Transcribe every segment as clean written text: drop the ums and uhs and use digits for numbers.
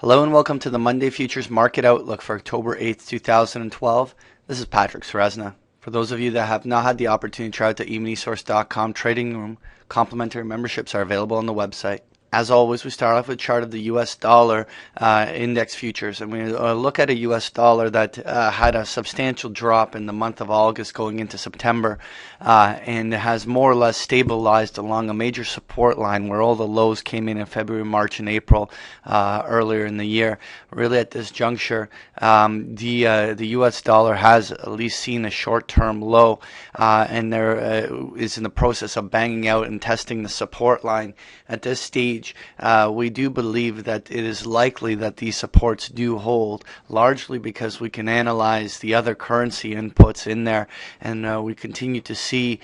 Hello and welcome to the Monday Futures Market Outlook for October 8th, 2012. This is Patrick Srezna. For those of you that have not had the opportunity to try out the eMiniSource.com trading room, complimentary memberships are available on the website. As always, we start off with a chart of the U.S. dollar index futures, and we look at a U.S. dollar that had a substantial drop in the month of August going into September, and has more or less stabilized along a major support line where all the lows came in February, March, and April earlier in the year. Really, at this juncture, the U.S. dollar has at least seen a short-term low, and there is in the process of banging out and testing the support line. At this stage, we do believe that it is likely that these supports do hold, largely because we can analyze the other currency inputs in there, and we continue to see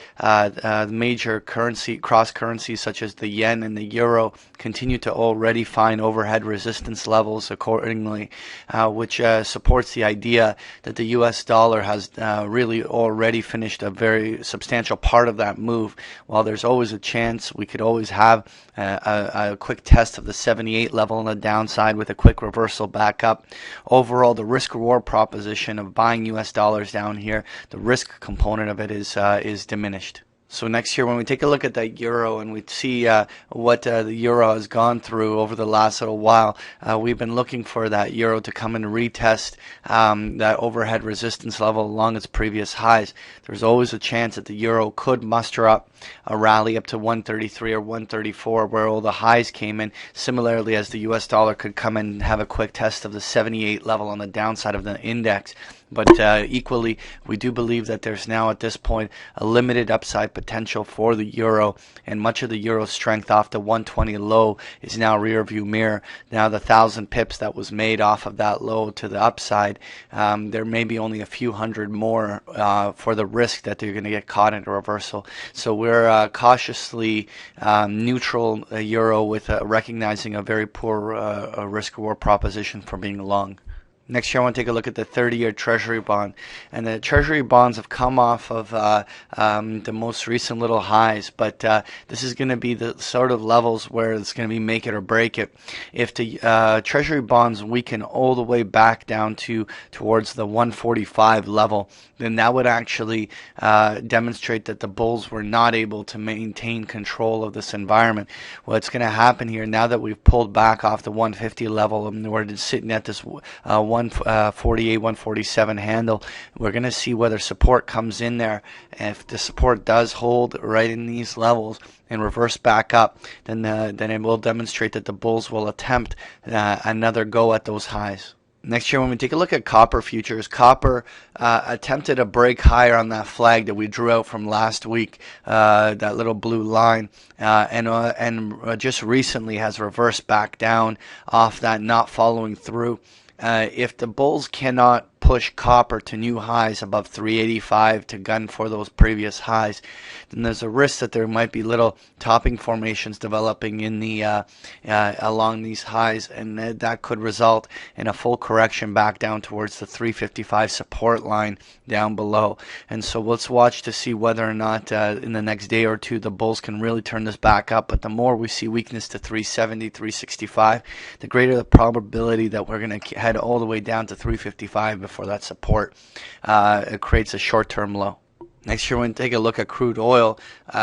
major currency cross currencies such as the yen and the euro continue to already find overhead resistance levels accordingly, which supports the idea that the U.S. dollar has really already finished a very substantial part of that move. While there's always a chance we could always have a quick test of the 78 level on the downside with a quick reversal back up. Overall, the risk reward proposition of buying US dollars down here, the risk component of it is diminished. So next year, when we take a look at that euro and we see what the euro has gone through over the last little while, we've been looking for that euro to come and retest that overhead resistance level along its previous highs. There's always a chance that the euro could muster up a rally up to 133 or 134 where all the highs came in. Similarly, as the US dollar could come in and have a quick test of the 78 level on the downside of the index. But equally, we do believe that there's now at this point a limited upside potential for the euro, and much of the euro strength off the 120 low is now rear view mirror. Now the 1,000 pips that was made off of that low to the upside, there may be only a few hundred more for the risk that they're going to get caught in a reversal. So we're cautiously neutral euro with recognizing a very poor risk reward proposition for being long. Next year, I want to take a look at the 30-year Treasury bond. And the Treasury bonds have come off of the most recent little highs, but this is going to be the sort of levels where it's going to be make it or break it. If the Treasury bonds weaken all the way back down towards the 145 level, then that would actually demonstrate that the bulls were not able to maintain control of this environment. What's going to happen here, now that we've pulled back off the 150 level and we're just sitting at this 148, 147 handle, we're going to see whether support comes in there. If the support does hold right in these levels and reverse back up, then it will demonstrate that the bulls will attempt another go at those highs. Next year, when we take a look at copper futures, copper attempted a break higher on that flag that we drew out from last week, that little blue line, and just recently has reversed back down off that, not following through. If the bulls cannot push copper to new highs above 385 to gun for those previous highs, then there's a risk that there might be little topping formations developing in the along these highs, and that could result in a full correction back down towards the 355 support line down below. And so let's watch to see whether or not in the next day or two the bulls can really turn this back up. But the more we see weakness to 370, 365, the greater the probability that we're going to head all the way down to 355 before that support it creates a short-term low. Next year, when we take a look at crude oil,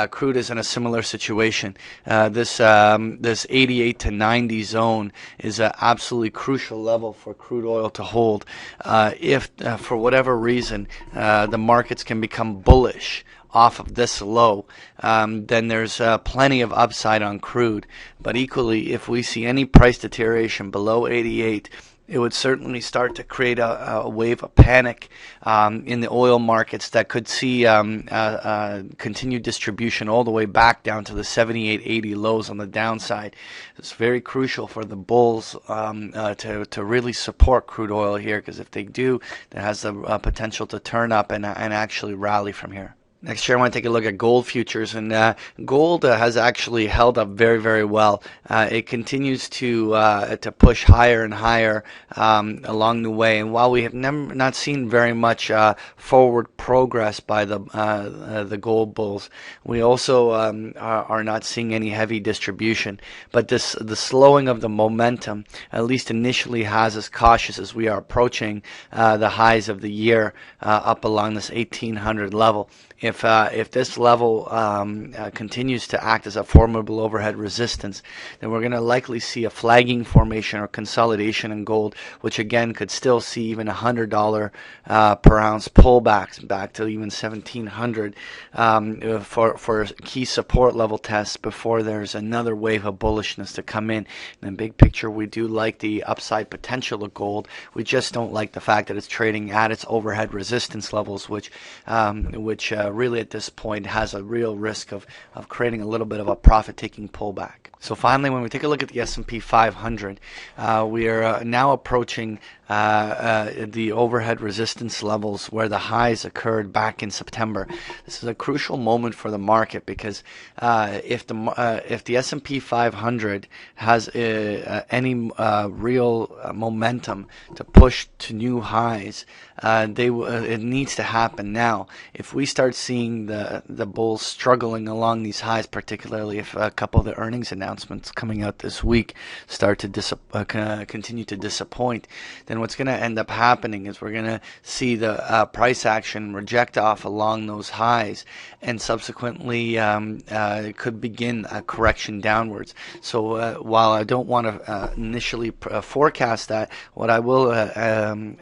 crude is in a similar situation. This 88 to 90 zone is an absolutely crucial level for crude oil to hold. If for whatever reason the markets can become bullish off of this low, then there's plenty of upside on crude. But equally, if we see any price deterioration below 88, it would certainly start to create a wave of panic in the oil markets that could see continued distribution all the way back down to the 78-80 lows on the downside. It's very crucial for the bulls to really support crude oil here, because if they do, it has the potential to turn up and actually rally from here. Next year, I want to take a look at gold futures, and gold has actually held up very, very well. It continues to push higher and higher along the way. And while we have not seen very much forward progress by the gold bulls, we also are not seeing any heavy distribution. But the slowing of the momentum, at least initially, has us cautious as we are approaching the highs of the year up along this 1800 level. If this level continues to act as a formidable overhead resistance, then we're going to likely see a flagging formation or consolidation in gold, which again could still see even $100 per ounce pullbacks back to even 1700 for key support level tests before there's another wave of bullishness to come in. In the big picture, we do like the upside potential of gold. We just don't like the fact that it's trading at its overhead resistance levels, which really at this point has a real risk of creating a little bit of a profit-taking pullback. So finally, when we take a look at the S&P 500, we are now approaching the overhead resistance levels where the highs occurred back in September. This is a crucial moment for the market because if the S&P 500 has any real momentum to push to new highs, it needs to happen now. If we start seeing the bulls struggling along these highs, particularly if a couple of the earnings announcements coming out this week start to continue to disappoint, then what's going to end up happening is we're going to see the price action reject off along those highs, and subsequently it could begin a correction downwards. So while I don't want to initially forecast that, what I will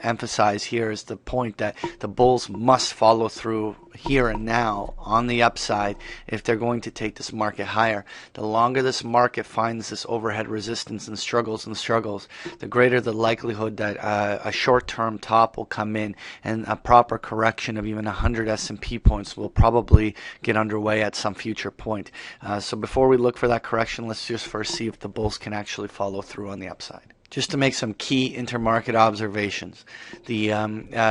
emphasize here is the point that the bulls must follow through here and now on the upside if they're going to take this market higher. The longer this market finds this overhead resistance and struggles, the greater the likelihood that a short-term top will come in, and a proper correction of even 100 S&P points will probably get underway at some future point. So before we look for that correction, let's just first see if the bulls can actually follow through on the upside. Just to make some key intermarket observations, the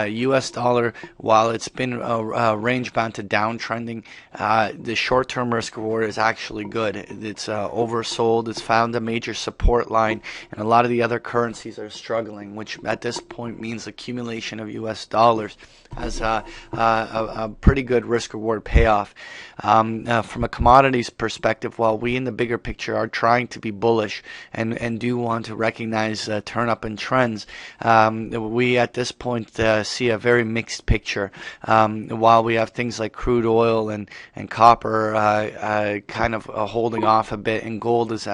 U.S. dollar, while it's been range bound to downtrending, the short-term risk reward is actually good. It's oversold. It's found a major support line, and a lot of the other currencies are struggling, which at this point means accumulation of U.S. dollars has a pretty good risk-reward payoff. From a commodities perspective, while we in the bigger picture are trying to be bullish and do want to recognize turn up in trends, we at this point see a very mixed picture. While we have things like crude oil and copper kind of holding off a bit, and gold is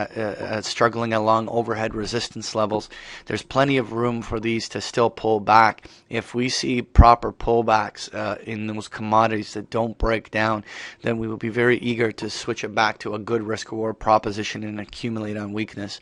struggling along overhead resistance levels, there's plenty of room for these to still pull back. If we see proper pullbacks in those commodities that don't break down, then we will be very eager to switch it back to a good risk-reward proposition and accumulate on weakness.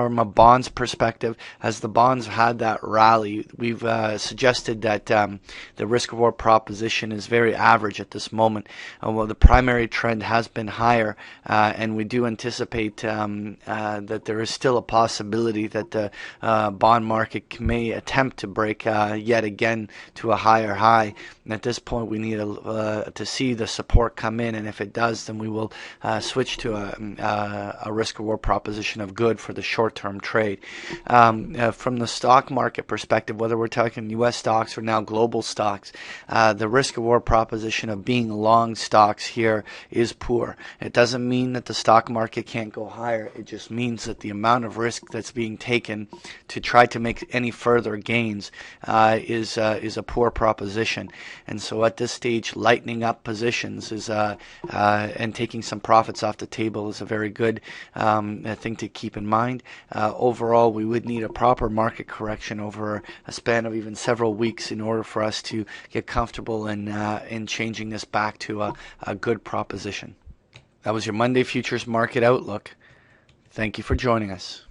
From a bonds perspective, as the bonds had that rally, we've suggested that the risk-reward proposition is very average at this moment. Well, the primary trend has been higher, and we do anticipate that there is still a possibility that the bond market may attempt to break yet again to a higher high. And at this point, we need to see the support come in, and if it does, then we will switch to a risk-reward proposition of good for the short-term trade. From the stock market perspective, whether we're talking U.S. stocks or now global stocks, the risk-reward proposition of being long stocks here is poor. It doesn't mean that the stock market can't go higher. It just means that the amount of risk that's being taken to try to make any further gains is a poor proposition. And so at this stage, lightening up positions is and taking some profits off the table is a very good thing to keep in mind. Overall, we would need a proper market correction over a span of even several weeks in order for us to get comfortable in changing this back to a good proposition. That was your Monday Futures Market Outlook. Thank you for joining us.